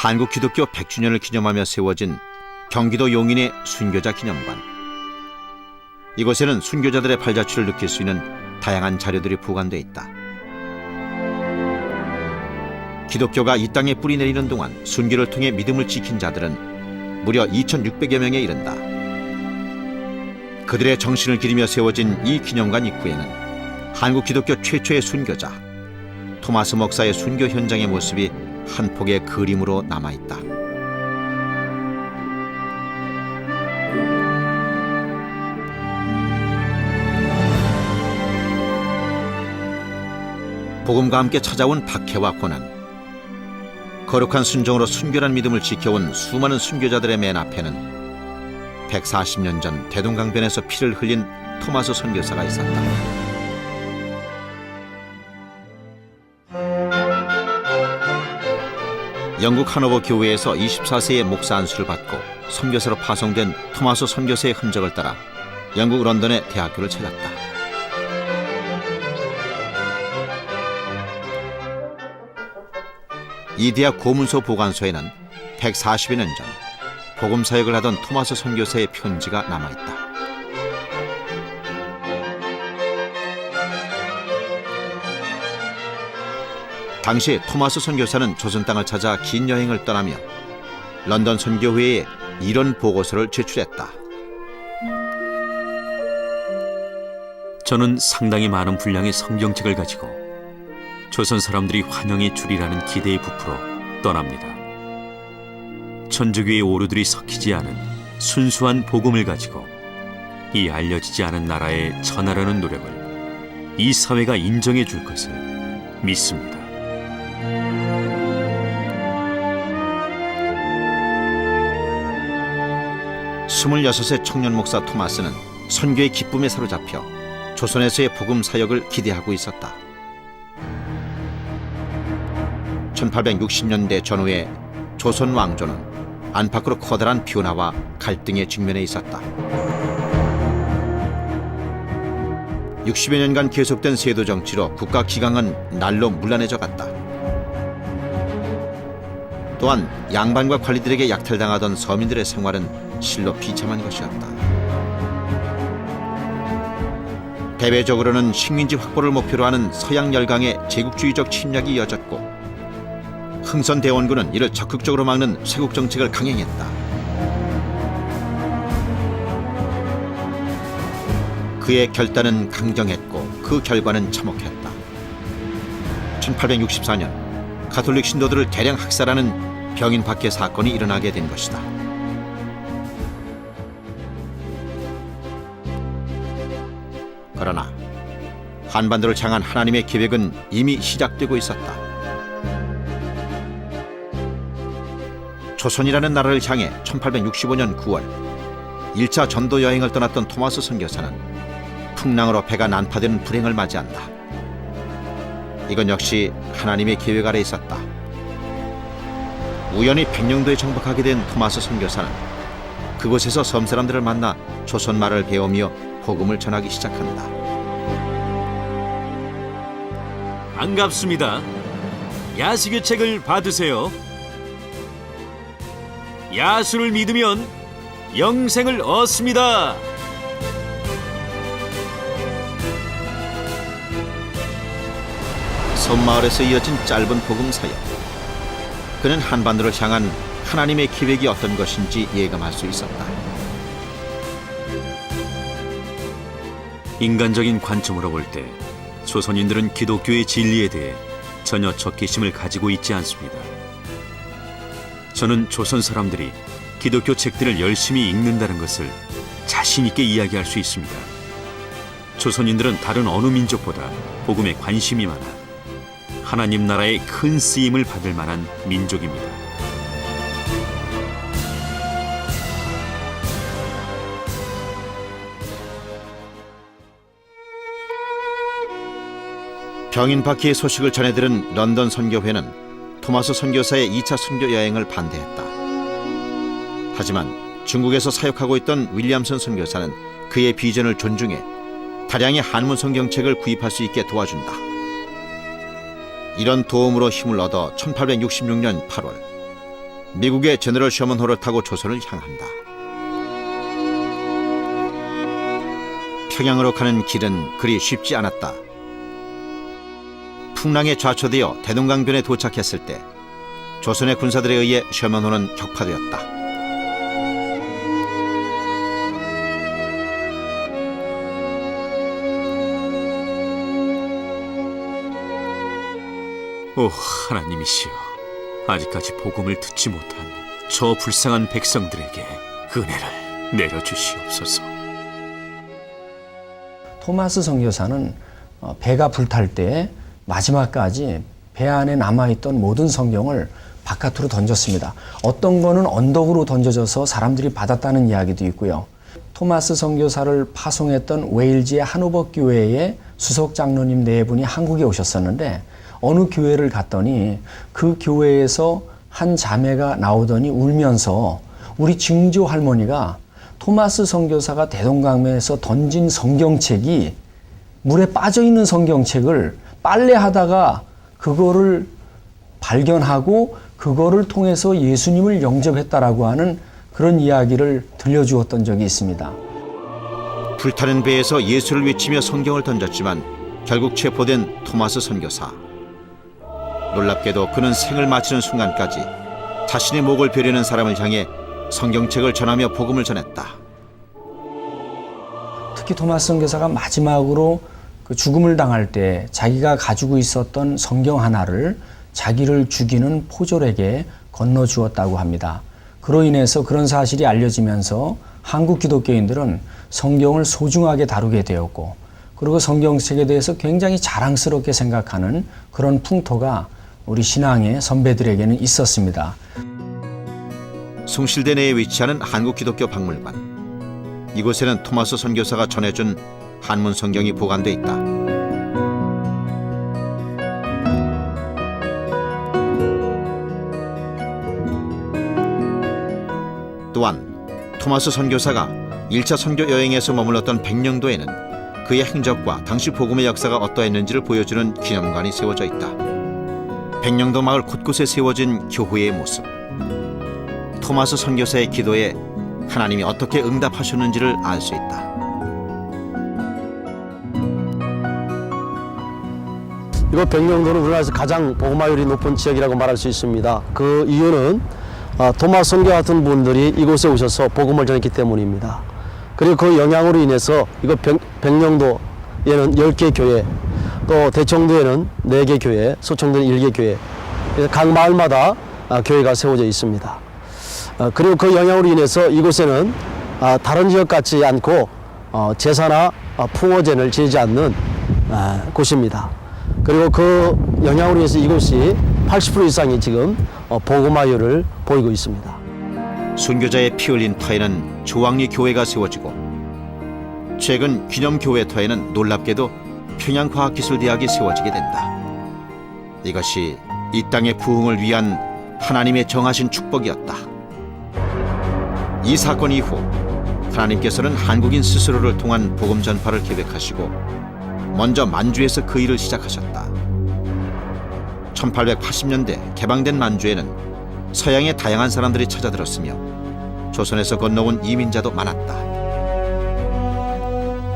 한국 기독교 100주년을 기념하며 세워진 경기도 용인의 순교자 기념관. 이곳에는 순교자들의 발자취를 느낄 수 있는 다양한 자료들이 보관돼 있다. 기독교가 이 땅에 뿌리 내리는 동안 순교를 통해 믿음을 지킨 자들은 무려 2,600여 명에 이른다. 그들의 정신을 기리며 세워진 이 기념관 입구에는 한국 기독교 최초의 순교자 토마스 목사의 순교 현장의 모습이 한 폭의 그림으로 남아있다. 복음과 함께 찾아온 박해와 고난, 거룩한 순종으로 순결한 믿음을 지켜온 수많은 순교자들의 맨 앞에는 140년 전 대동강변에서 피를 흘린 토마스 선교사가 있었다. 영국 하노버 교회에서 24세의 목사 안수를 받고 선교사로 파송된 토마스 선교사의 흔적을 따라 영국 런던의 대학교를 찾았다. 이 대학 고문소 보관소에는 140여 년 전 복음 사역을 하던 토마스 선교사의 편지가 남아있다. 당시 토마스 선교사는 조선 땅을 찾아 긴 여행을 떠나며 런던 선교회에 이런 보고서를 제출했다. 저는 상당히 많은 분량의 성경책을 가지고 조선 사람들이 환영에 주리라는 기대에 부풀어 떠납니다. 천주교의 오류들이 섞이지 않은 순수한 복음을 가지고 이 알려지지 않은 나라에 전하려는 노력을 이 사회가 인정해 줄 것을 믿습니다. 스물여섯의 청년 목사 토마스는 선교의 기쁨에 사로잡혀 조선에서의 복음 사역을 기대하고 있었다. 1860년대 전후에 조선 왕조는 안팎으로 커다란 변화와 갈등에 직면해 있었다. 60여 년간 계속된 세도 정치로 국가 기강은 날로 문란해져 갔다. 또한 양반과 관리들에게 약탈당하던 서민들의 생활은 실로 비참한 것이었다. 대외적으로는 식민지 확보를 목표로 하는 서양 열강의 제국주의적 침략이 이어졌고 흥선대원군은 이를 적극적으로 막는 쇄국 정책을 강행했다. 그의 결단은 강경했고 그 결과는 참혹했다. 1864년 가톨릭 신도들을 대량 학살하는 병인 박해 사건이 일어나게 된 것이다. 그러나 한반도를 향한 하나님의 계획은 이미 시작되고 있었다. 조선이라는 나라를 향해 1865년 9월 1차 전도 여행을 떠났던 토마스 선교사는 풍랑으로 배가 난파되는 불행을 맞이한다. 이건 역시 하나님의 계획 아래 있었다. 우연히 백령도에 정박하게 된 토마스 선교사는 그곳에서 섬 사람들을 만나 조선말을 배우며 복음을 전하기 시작한다. 반갑습니다. 야수교책을 받으세요. 야수를 믿으면 영생을 얻습니다. 섬마을에서 이어진 짧은 복음 사역. 그는 한반도를 향한 하나님의 계획이 어떤 것인지 예감할 수 있었다. 인간적인 관점으로 볼 때 조선인들은 기독교의 진리에 대해 전혀 적개심을 가지고 있지 않습니다. 저는 조선 사람들이 기독교 책들을 열심히 읽는다는 것을 자신 있게 이야기할 수 있습니다. 조선인들은 다른 어느 민족보다 복음에 관심이 많아 하나님 나라의 큰 쓰임을 받을 만한 민족입니다. 병인 박해의 소식을 전해들은 런던 선교회는 토마스 선교사의 2차 선교 여행을 반대했다. 하지만 중국에서 사역하고 있던 윌리엄슨 선교사는 그의 비전을 존중해 다량의 한문 성경책을 구입할 수 있게 도와준다. 이런 도움으로 힘을 얻어 1866년 8월 미국의 제너럴 셔먼호를 타고 조선을 향한다. 평양으로 가는 길은 그리 쉽지 않았다. 풍랑에 좌초되어 대동강변에 도착했을 때 조선의 군사들에 의해 셔먼호는 격파되었다. 오 하나님이시여, 아직까지 복음을 듣지 못한 저 불쌍한 백성들에게 은혜를 내려주시옵소서. 토마스 선교사는 배가 불탈 때 마지막까지 배 안에 남아있던 모든 성경을 바깥으로 던졌습니다. 어떤 거는 언덕으로 던져져서 사람들이 받았다는 이야기도 있고요. 토마스 선교사를 파송했던 웨일즈의 한우버 교회의 수석 장로님 네 분이 한국에 오셨었는데 어느 교회를 갔더니 그 교회에서 한 자매가 나오더니 울면서 우리 증조 할머니가 토마스 선교사가 대동강변에서 던진 성경책이 물에 빠져있는 성경책을 빨래하다가 그거를 발견하고 그거를 통해서 예수님을 영접했다라고 하는 그런 이야기를 들려주었던 적이 있습니다. 불타는 배에서 예수를 외치며 성경을 던졌지만 결국 체포된 토마스 선교사. 놀랍게도 그는 생을 마치는 순간까지 자신의 목을 베려는 사람을 향해 성경책을 전하며 복음을 전했다. 특히 토마스 선교사가 마지막으로 그 죽음을 당할 때 자기가 가지고 있었던 성경 하나를 자기를 죽이는 포졸에게 건너주었다고 합니다. 그로 인해서 그런 사실이 알려지면서 한국 기독교인들은 성경을 소중하게 다루게 되었고, 그리고 성경책에 대해서 굉장히 자랑스럽게 생각하는 그런 풍토가 우리 신앙의 선배들에게는 있었습니다. 숭실대 내에 위치하는 한국 기독교 박물관. 이곳에는 토마스 선교사가 전해준 한문 성경이 보관돼 있다. 또한 토마스 선교사가 1차 선교 여행에서 머물렀던 백령도에는 그의 행적과 당시 복음의 역사가 어떠했는지를 보여주는 기념관이 세워져 있다. 백령도 마을 곳곳에 세워진 교회의 모습. 토마스 선교사의 기도에 하나님이 어떻게 응답하셨는지를 알 수 있다. 이곳 백령도는 우리나라에서 가장 복음화율이 높은 지역이라고 말할 수 있습니다. 그 이유는 토마스 선교 같은 분들이 이곳에 오셔서 복음을 전했기 때문입니다. 그리고 그 영향으로 인해서 이곳 백령도에는 10개 교회, 또 대청도에는 4개 교회, 소청도는 1개 교회, 그래서 각 마을마다 교회가 세워져 있습니다. 그리고 그 영향으로 인해서 이곳에는 다른 지역 같지 않고 제사나 풍어제를 지내지 않는 곳입니다. 그리고 그 영향으로 인해서 이곳이 80% 이상이 지금 복음화율을 보이고 있습니다. 순교자의 피 흘린 터에는 조왕리 교회가 세워지고, 최근 기념교회 터에는 놀랍게도 평양과학기술대학이 세워지게 된다. 이것이 이 땅의 부흥을 위한 하나님의 정하신 축복이었다. 이 사건 이후 하나님께서는 한국인 스스로를 통한 복음 전파를 계획하시고 먼저 만주에서 그 일을 시작하셨다. 1880년대 개방된 만주에는 서양의 다양한 사람들이 찾아들었으며 조선에서 건너온 이민자도 많았다.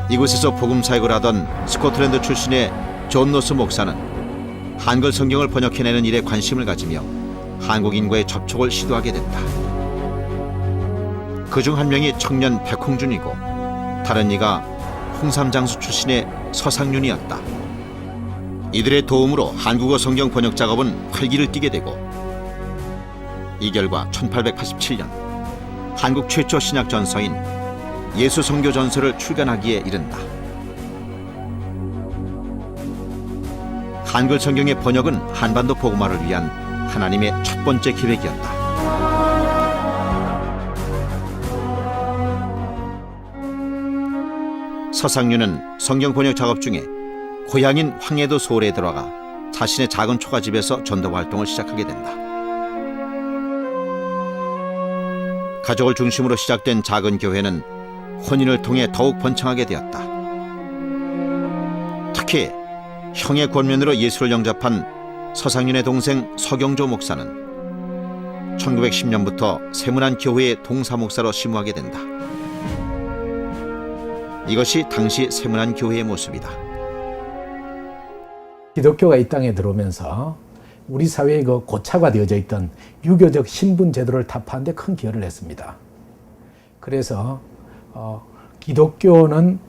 이곳에서 복음 사역을 하던 스코틀랜드 출신의 존 노스 목사는 한글 성경을 번역해내는 일에 관심을 가지며 한국인과의 접촉을 시도하게 된다. 그중 한 명이 청년 백홍준이고 다른 이가 홍삼장수 출신의 서상윤이었다. 이들의 도움으로 한국어 성경 번역 작업은 활기를 띠게 되고, 이 결과 1887년 한국 최초 신약 전서인 예수 선교 전서를 출간하기에 이른다. 한글 성경의 번역은 한반도 복음화를 위한 하나님의 첫 번째 계획이었다. 서상윤은 성경 번역 작업 중에 고향인 황해도 소울에 들어가 자신의 작은 초가집에서 전도 활동을 시작하게 된다. 가족을 중심으로 시작된 작은 교회는 혼인을 통해 더욱 번창하게 되었다. 특히 형의 권면으로 예수를 영접한 서상윤의 동생 서경조 목사는 1910년부터 세문안 교회의 동사목사로 심우하게 된다. 이것이 당시 세문안 교회의 모습이다. 기독교가 이 땅에 들어오면서 우리 사회의 그 고착화 되어져 있던 유교적 신분 제도를 타파하는 데 큰 기여를 했습니다. 그래서 기독교는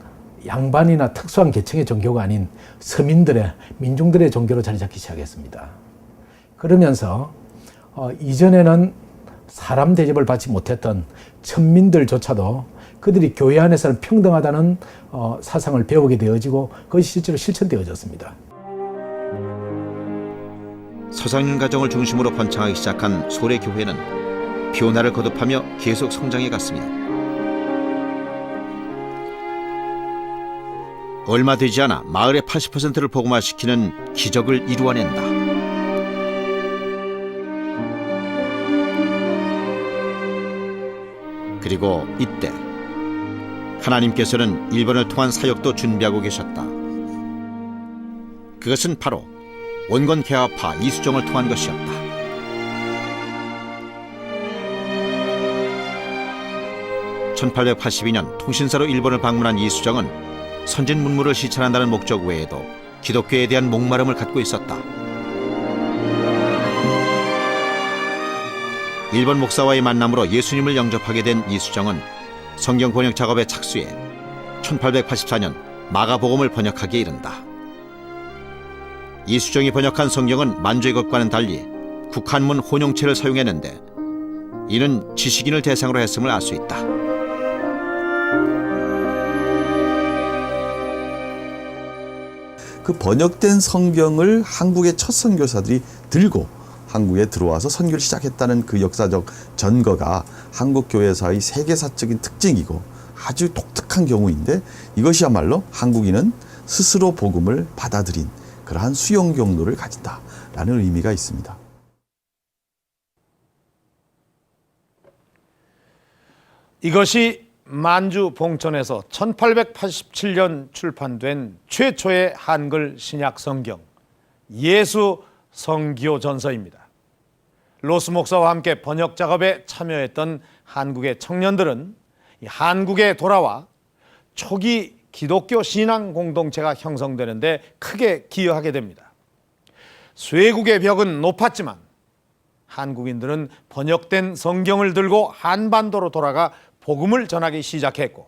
양반이나 특수한 계층의 종교가 아닌 서민들의, 민중들의 종교로 자리 잡기 시작했습니다. 그러면서 이전에는 사람 대접을 받지 못했던 천민들조차도 그들이 교회 안에서는 평등하다는 사상을 배우게 되어지고 그것이 실제로 실천되어졌습니다. 서장인 가정을 중심으로 번창하기 시작한 소래교회는 변화를 거듭하며 계속 성장해 갔습니다. 얼마 되지 않아 마을의 80%를 복음화시키는 기적을 이루어낸다. 그리고 이때 하나님께서는 일본을 통한 사역도 준비하고 계셨다. 그것은 바로 원건 개화파 이수정을 통한 것이었다. (1882년) 통신사로 일본을 방문한 이수정은 선진 문물을 시찰한다는 목적 외에도 기독교에 대한 목마름을 갖고 있었다. 일본 목사와의 만남으로 예수님을 영접하게 된 이수정은 성경 번역 작업에 착수해 1884년 마가복음을 번역하기에 이른다. 이수정이 번역한 성경은 만주의 것과는 달리 국한문 혼용체를 사용했는데 이는 지식인을 대상으로 했음을 알 수 있다. 그 번역된 성경을 한국의 첫 선교사들이 들고 한국에 들어와서 선교를 시작했다는 그 역사적 전거가 한국 교회사의 세계사적인 특징이고 아주 독특한 경우인데, 이것이야말로 한국인은 스스로 복음을 받아들인 그러한 수용 경로를 가진다라는 의미가 있습니다. 이것이 만주 봉천에서 1887년 출판된 최초의 한글 신약 성경 예수 성기요 전서입니다. 로스 목사와 함께 번역 작업에 참여했던 한국의 청년들은 한국에 돌아와 초기 기독교 신앙 공동체가 형성되는데 크게 기여하게 됩니다. 쇄국의 벽은 높았지만 한국인들은 번역된 성경을 들고 한반도로 돌아가 복음을 전하기 시작했고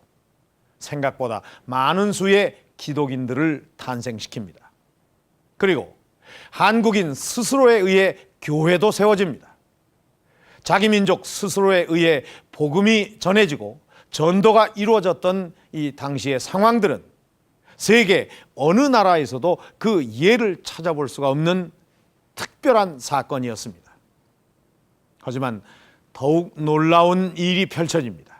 생각보다 많은 수의 기독인들을 탄생시킵니다. 그리고 한국인 스스로에 의해 교회도 세워집니다. 자기 민족 스스로에 의해 복음이 전해지고 전도가 이루어졌던 이 당시의 상황들은 세계 어느 나라에서도 그 예를 찾아볼 수가 없는 특별한 사건이었습니다. 하지만 더욱 놀라운 일이 펼쳐집니다.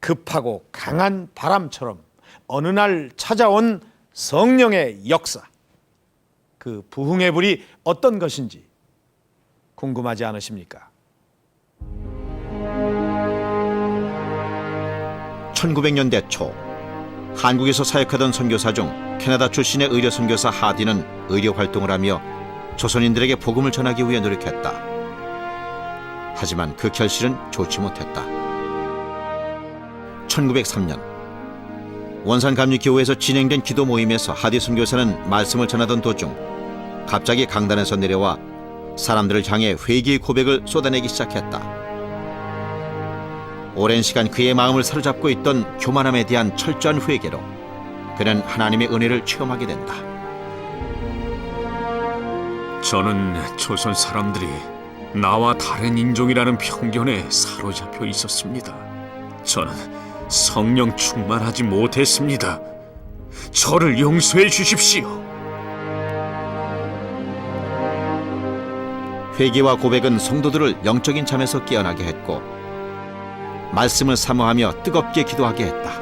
급하고 강한 바람처럼 어느 날 찾아온 성령의 역사, 그 부흥의 불이 어떤 것인지 궁금하지 않으십니까? 1900년대 초 한국에서 사역하던 선교사 중 캐나다 출신의 의료 선교사 하디는 의료 활동을 하며 조선인들에게 복음을 전하기 위해 노력했다. 하지만 그 결실은 좋지 못했다. 1903년 원산감리교회에서 진행된 기도 모임에서 하디 선교사는 말씀을 전하던 도중 갑자기 강단에서 내려와 사람들을 향해 회개의 고백을 쏟아내기 시작했다. 오랜 시간 그의 마음을 사로잡고 있던 교만함에 대한 철저한 회개로 그는 하나님의 은혜를 체험하게 된다. 저는 조선 사람들이 나와 다른 인종이라는 편견에 사로잡혀 있었습니다. 저는 성령 충만하지 못했습니다. 저를 용서해 주십시오. 회개와 고백은 성도들을 영적인 잠에서 깨어나게 했고 말씀을 사모하며 뜨겁게 기도하게 했다.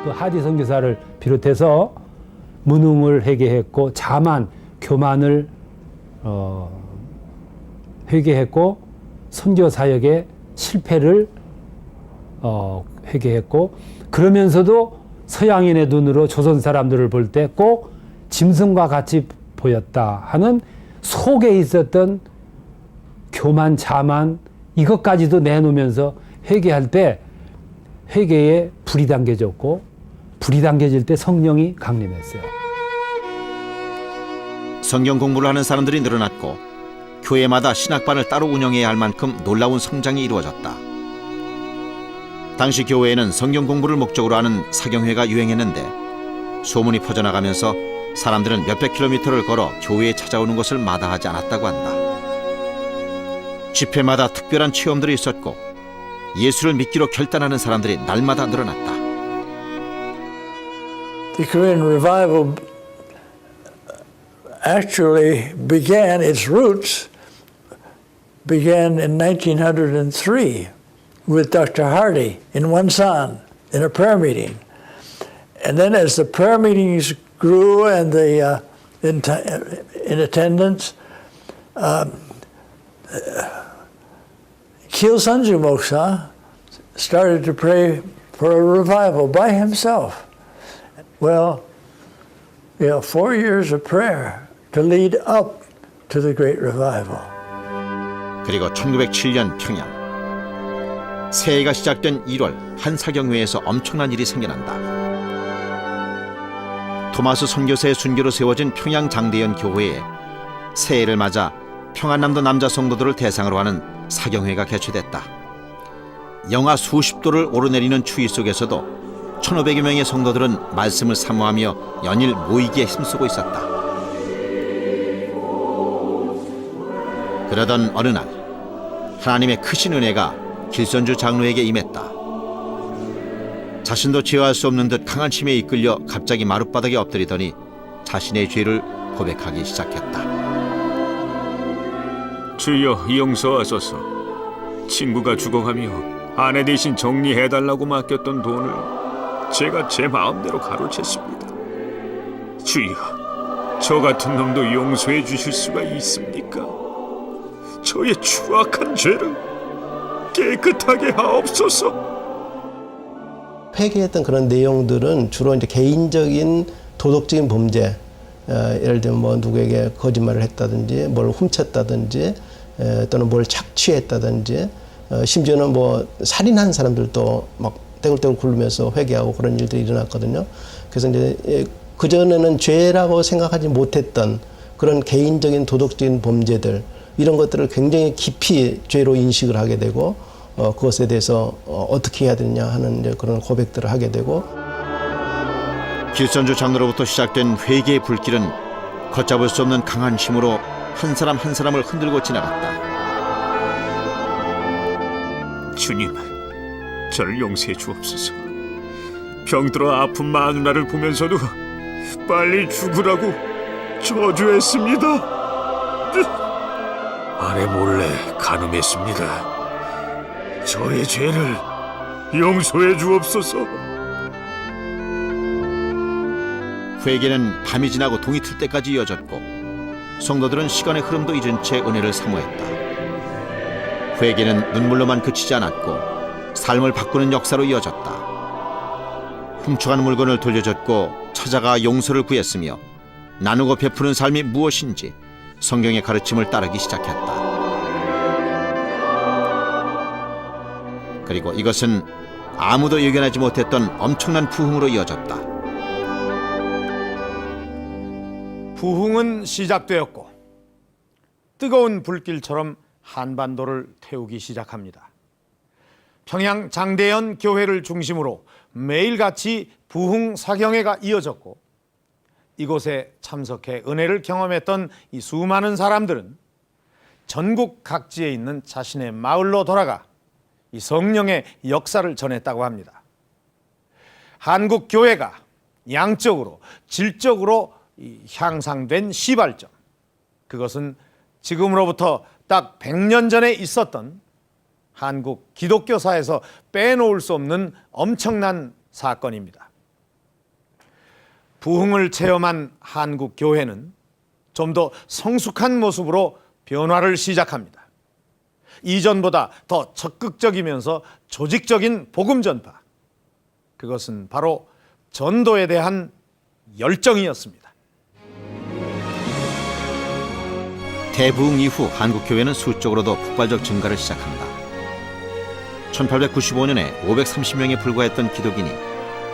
그 하디 선교사를 비롯해서 무능을 회개했고 자만, 교만을 회개했고 선교 사역의 실패를 회개했고, 그러면서도 서양인의 눈으로 조선 사람들을 볼 때 꼭 짐승과 같이 보였다 하는 속에 있었던 교만, 자만 이것까지도 내놓으면서 회개할 때 회개에 불이 당겨졌고 불이 당겨질 때 성령이 강림했어요. 성경 공부를 하는 사람들이 늘어났고 교회마다 신학반을 따로 운영해야 할 만큼 놀라운 성장이 이루어졌다. 당시 교회에는 성경 공부를 목적으로 하는 사경회가 유행했는데 소문이 퍼져나가면서 사람들은 몇백 킬로미터를 걸어 교회에 찾아오는 것을 마다하지 않았다고 한다. 집회마다 특별한 체험들이 있었고 예수를 믿기로 결단하는 사람들이 날마다 늘어났다. The Korean revival actually began, its roots began in 1903 with Dr. Hardy in Wonsan in a prayer meeting. And then as the prayer meetings grew and the in attendance, Keel Sanju Moksa started to pray for a revival by himself. Well, 4 years of prayer to lead up to the great revival. 그리고 1907년 평양 새해가 시작된 1월 한 사경회에서 엄청난 일이 생겨난다. 토마스 선교사의 순교로 세워진 평양 장대연 교회에 새해를 맞아 평안남도 남자 성도들을 대상으로 하는 사경회가 개최됐다. 영하 수십 도를 오르내리는 추위 속에서도 1,500여 명의 성도들은 말씀을 사모하며 연일 모이기에 힘쓰고 있었다. 그러던 어느 날 하나님의 크신 은혜가 길선주 장로에게 임했다. 자신도 제어할 수 없는 듯 강한 힘에 이끌려 갑자기 마룻바닥에 엎드리더니 자신의 죄를 고백하기 시작했다. 주여 용서하소서. 친구가 죽어가며 아내 대신 정리해달라고 맡겼던 돈을 제가 제 마음대로 가로챘습니다. 주여, 저 같은 놈도 용서해 주실 수가 있습니까? 저의 추악한 죄를 깨끗하게 하옵소서. 회개했던 그런 내용들은 주로 이제 개인적인 도덕적인 범죄, 예를 들면 뭐 누구에게 거짓말을 했다든지, 뭘 훔쳤다든지, 또는 뭘 착취했다든지, 심지어는 뭐 살인한 사람들도 막 떼굴떼굴 굴르면서 회개하고 그런 일들이 일어났거든요. 그래서 이제 그 전에는 죄라고 생각하지 못했던 그런 개인적인 도덕적인 범죄들, 이런 것들을 굉장히 깊이 죄로 인식을 하게 되고 그것에 대해서 어떻게 해야 되느냐 하는 이제 그런 고백들을 하게 되고. 길선주 장로로부터 시작된 회개의 불길은 걷잡을 수 없는 강한 힘으로 한 사람 한 사람을 흔들고 지나갔다. 주님, 저를 용서해 주옵소서. 병들어 아픈 마누라를 보면서도 빨리 죽으라고 저주했습니다. 아내 몰래 간음했습니다. 저의 죄를 용서해 주옵소서. 회개는 밤이 지나고 동이 틀 때까지 이어졌고 성도들은 시간의 흐름도 잊은 채 은혜를 사모했다. 회개는 눈물로만 그치지 않았고 삶을 바꾸는 역사로 이어졌다. 훔쳐간 물건을 돌려줬고 찾아가 용서를 구했으며 나누고 베푸는 삶이 무엇인지 성경의 가르침을 따르기 시작했다. 그리고 이것은 아무도 예견하지 못했던 엄청난 부흥으로 이어졌다. 부흥은 시작되었고 뜨거운 불길처럼 한반도를 태우기 시작합니다. 평양 장대연 교회를 중심으로 매일같이 부흥 사경회가 이어졌고 이곳에 참석해 은혜를 경험했던 이 수많은 사람들은 전국 각지에 있는 자신의 마을로 돌아가 이 성령의 역사를 전했다고 합니다. 한국 교회가 양적으로 질적으로 향상된 시발점, 그것은 지금으로부터 딱 100년 전에 있었던 한국 기독교사에서 빼놓을 수 없는 엄청난 사건입니다. 부흥을 체험한 한국 교회는 좀 더 성숙한 모습으로 변화를 시작합니다. 이전보다 더 적극적이면서 조직적인 복음 전파, 그것은 바로 전도에 대한 열정이었습니다. 대부흥 이후 한국 교회는 수적으로도 폭발적 증가를 시작한다. 1895년에 530명에 불과했던 기독인이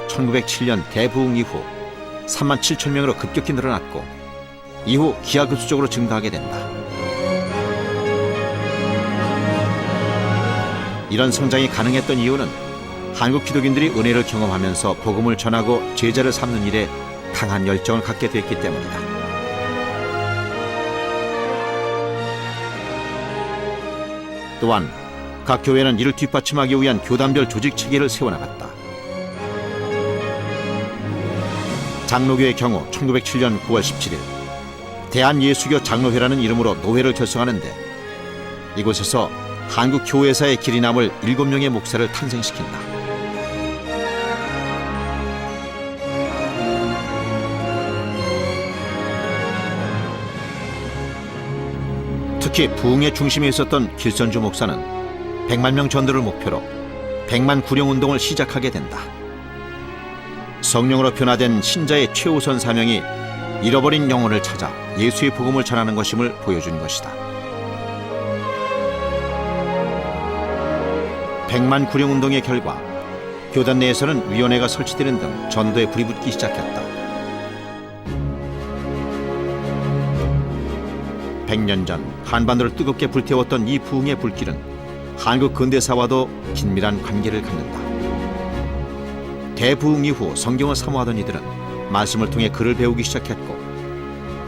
1907년 대부흥 이후 3만 7천 명으로 급격히 늘어났고 이후 기하급수적으로 증가하게 된다. 이런 성장이 가능했던 이유는 한국 기독인들이 은혜를 경험하면서 복음을 전하고 제자를 삼는 일에 강한 열정을 갖게 됐기 때문이다. 또한 각 교회는 이를 뒷받침하기 위한 교단별 조직 체계를 세워나갔다. 장로교의 경우 1907년 9월 17일 대한예수교 장로회라는 이름으로 노회를 결성하는데 이곳에서 한국 교회사의 길이 남을 7명의 목사를 탄생시킨다. 특히 부흥의 중심에 있었던 길선주 목사는 100만 명 전도를 목표로 100만 구령 운동을 시작하게 된다. 성령으로 변화된 신자의 최우선 사명이 잃어버린 영혼을 찾아 예수의 복음을 전하는 것임을 보여준 것이다. 100만 구령 운동의 결과 교단 내에서는 위원회가 설치되는 등 전도에 불이 붙기 시작했다. 100년 전 한반도를 뜨겁게 불태웠던 이 부흥의 불길은 한국 근대사와도 긴밀한 관계를 갖는다. 대부흥 이후 성경을 사모하던 이들은 말씀을 통해 글을 배우기 시작했고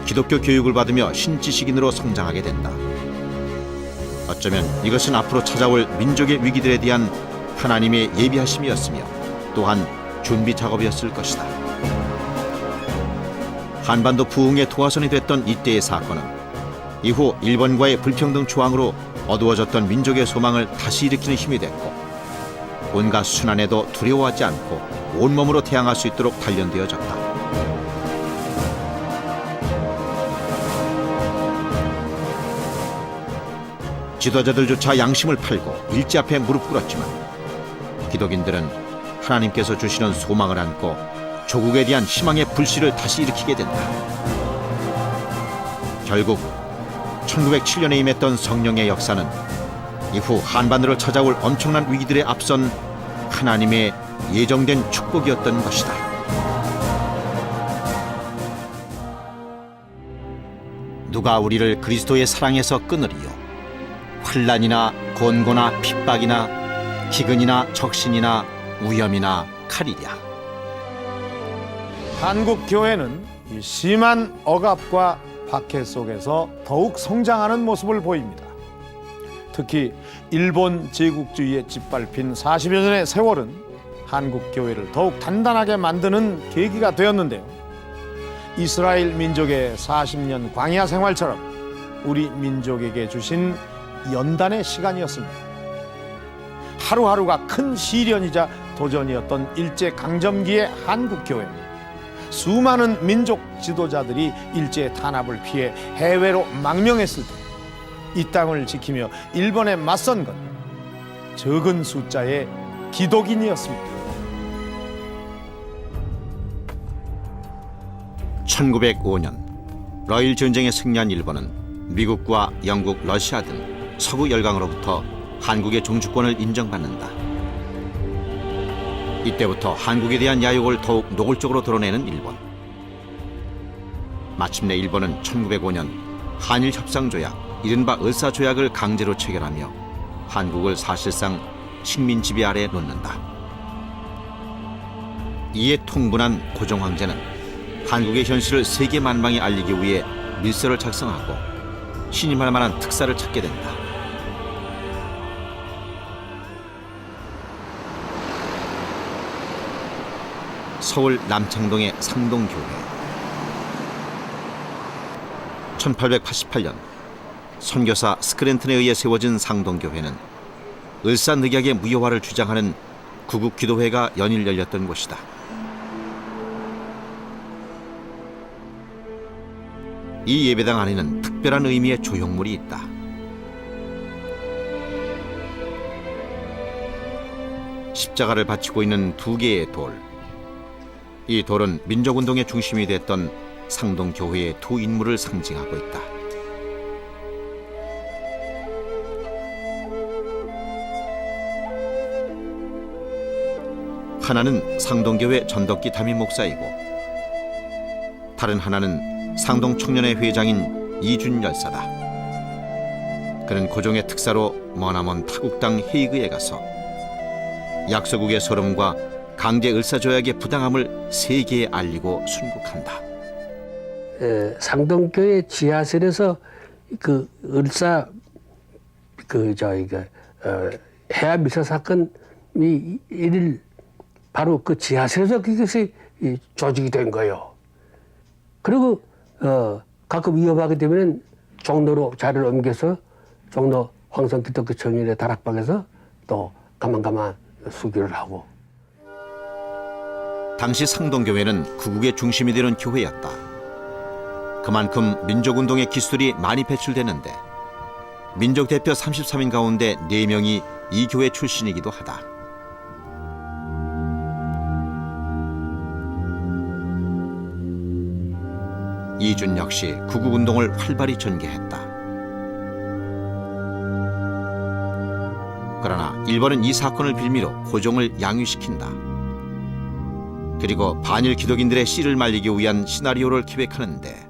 기독교 교육을 받으며 신지식인으로 성장하게 된다. 어쩌면 이것은 앞으로 찾아올 민족의 위기들에 대한 하나님의 예비하심이었으며 또한 준비 작업이었을 것이다. 한반도 부흥의 도화선이 됐던 이때의 사건은 이후 일본과의 불평등 조항으로 어두워졌던 민족의 소망을 다시 일으키는 힘이 됐고 온갖 순환에도 두려워하지 않고 온몸으로 대항할 수 있도록 단련되어졌다. 지도자들조차 양심을 팔고 일제 앞에 무릎 꿇었지만 기독인들은 하나님께서 주시는 소망을 안고 조국에 대한 희망의 불씨를 다시 일으키게 된다. 결국 1907년에 임했던 성령의 역사는 이후 한반도를 찾아올 엄청난 위기들에 앞선 하나님의 예정된 축복이었던 것이다. 누가 우리를 그리스도의 사랑에서 끊으리요? 환난이나 곤고나 핍박이나 기근이나 적신이나 위험이나 칼이랴. 한국 교회는 이 심한 억압과 박해 속에서 더욱 성장하는 모습을 보입니다. 특히 일본 제국주의에 짓밟힌 40여 년의 세월은 한국 교회를 더욱 단단하게 만드는 계기가 되었는데요. 이스라엘 민족의 40년 광야 생활처럼 우리 민족에게 주신 연단의 시간이었습니다. 하루하루가 큰 시련이자 도전이었던 일제강점기의 한국교회. 수많은 민족 지도자들이 일제 탄압을 피해 해외로 망명했을 때 이 땅을 지키며 일본에 맞선 건 적은 숫자의 기독인이었습니다. 1905년 러일 전쟁에 승리한 일본은 미국과 영국, 러시아 등 서구 열강으로부터 한국의 종주권을 인정받는다. 이때부터 한국에 대한 야욕을 더욱 노골적으로 드러내는 일본. 마침내 일본은 1905년 한일협상조약, 이른바 을사조약을 강제로 체결하며 한국을 사실상 식민 지배 아래에 놓는다. 이에 통분한 고종 황제는 한국의 현실을 세계 만방에 알리기 위해 밀서를 작성하고 신임할 만한 특사를 찾게 된다. 서울 남창동의 상동교회. 1888년 선교사 스크랜튼에 의해 세워진 상동교회는 을사늑약의 무효화를 주장하는 구국기도회가 연일 열렸던 곳이다. 이 예배당 안에는 특별한 의미의 조형물이 있다. 십자가를 받치고 있는 2개의 돌. 이 돌은 민족운동의 중심이 됐던 상동교회의 두 인물을 상징하고 있다. 하나는 상동교회 전덕기 담임 목사이고 다른 하나는 상동 청년회 회장인 이준 열사다. 그는 고종의 특사로 머나먼 타국 땅 헤이그에 가서 약소국의 소름과 강제 을사조약의 부당함을 세계에 알리고 순국한다. 상동교회 지하실에서 그 을사 해압 밀사 사건이 일일 바로 그 지하실에서 그것이 조직이 된 거예요. 그리고 가끔 위협하게 되면 종로로 자리를 옮겨서 종로 황성 기독교 청년회 다락방에서 또 가만 수교를 하고. 당시 상동교회는 구국의 중심이 되는 교회였다. 그만큼 민족운동의 기술이 많이 배출되는데 민족대표 33인 가운데 4명이 이 교회 출신이기도 하다. 이준 역시 구국운동을 활발히 전개했다. 그러나 일본은 이 사건을 빌미로 고종을 양위시킨다. 그리고 반일 기독인들의 씨를 말리기 위한 시나리오를 기획하는데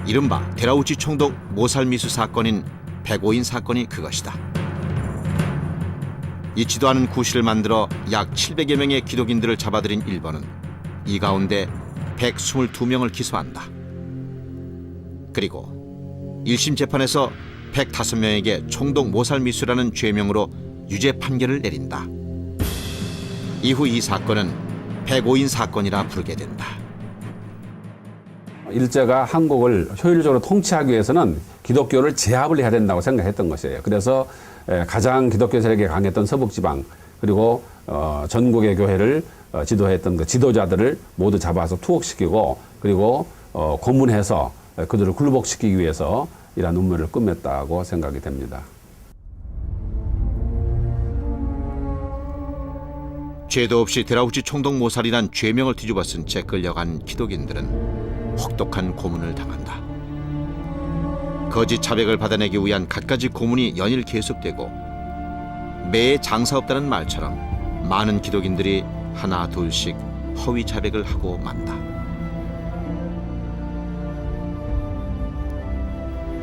이른바 데라우치 총독 모살미수 사건인 백오인 사건이 그것이다. 잊지도 않은 구실을 만들어 약 700여 명의 기독인들을 잡아들인 일본은 이 가운데 122명을 기소한다. 그리고 1심 재판에서 105명에게 총독 모살미수라는 죄명으로 유죄 판결을 내린다. 이후 이 사건은 백오인 사건이라 부르게 된다. 일제가 한국을 효율적으로 통치하기 위해서는 기독교를 제압을 해야 된다고 생각했던 것이에요. 그래서 가장 기독교 세력이 강했던 서북지방 그리고 전국의 교회를 지도했던 그 지도자들을 모두 잡아서 투옥시키고 그리고 고문해서 그들을 굴복시키기 위해서 이러한 음모를 꾸몄다고 생각이 됩니다. 죄도 없이 데라우치 총독 모살이란 죄명을 뒤집어 쓴 채 끌려간 기독인들은 혹독한 고문을 당한다. 거짓 자백을 받아내기 위한 갖가지 고문이 연일 계속되고 매해 장사 없다는 말처럼 많은 기독인들이 하나 둘씩 허위 자백을 하고 만다.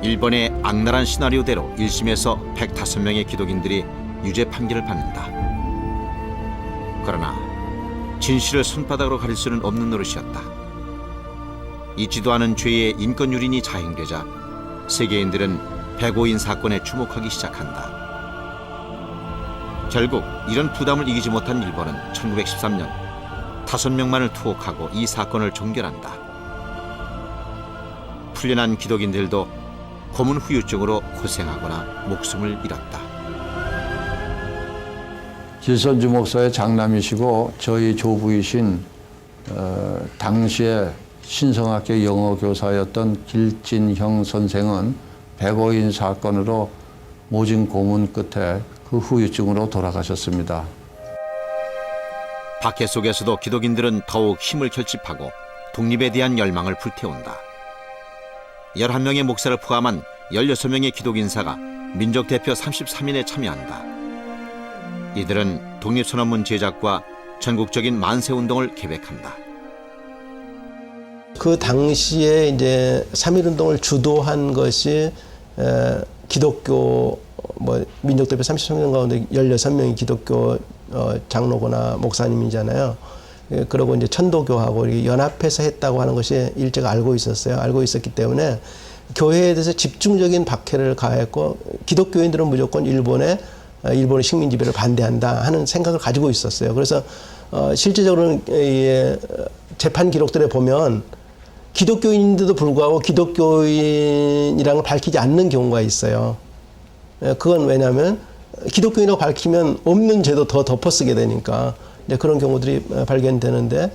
일본의 악랄한 시나리오대로 1심에서 105명의 기독인들이 유죄 판결을 받는다. 그러나 진실을 손바닥으로 가릴 수는 없는 노릇이었다. 잊지도 않은 죄의 인권 유린이 자행되자 세계인들은 백오인 사건에 주목하기 시작한다. 결국 이런 부담을 이기지 못한 일본은 1913년 5명만을 투옥하고 이 사건을 종결한다. 풀려난 기독인들도 고문 후유증으로 고생하거나 목숨을 잃었다. 길선주 목사의 장남이시고 저희 조부이신 당시에 신성학교 영어 교사였던 길진형 선생은 백오인 사건으로 모진 고문 끝에 그 후유증으로 돌아가셨습니다. 박해 속에서도 기독인들은 더욱 힘을 결집하고 독립에 대한 열망을 불태운다. 11명의 목사를 포함한 16명의 기독인사가 민족대표 33인에 참여한다. 이들은 독립선언문 제작과 전국적인 만세운동을 계획한다. 그 당시에 이제 3.1운동을 주도한 것이 기독교 민족대표 33명 가운데 16명이 기독교 장로거나 목사님이잖아요. 그리고 이제 천도교하고 연합해서 했다고 하는 것이 일제가 알고 있었어요. 알고 있었기 때문에 교회에 대해서 집중적인 박해를 가했고 기독교인들은 무조건 일본의 식민 지배를 반대한다 하는 생각을 가지고 있었어요. 그래서 실제적으로는 재판 기록들에 보면 기독교인인데도 불구하고 기독교인이라는 걸 밝히지 않는 경우가 있어요. 그건 왜냐하면 기독교인이라고 밝히면 없는 죄도 더 덮어쓰게 되니까 그런 경우들이 발견되는데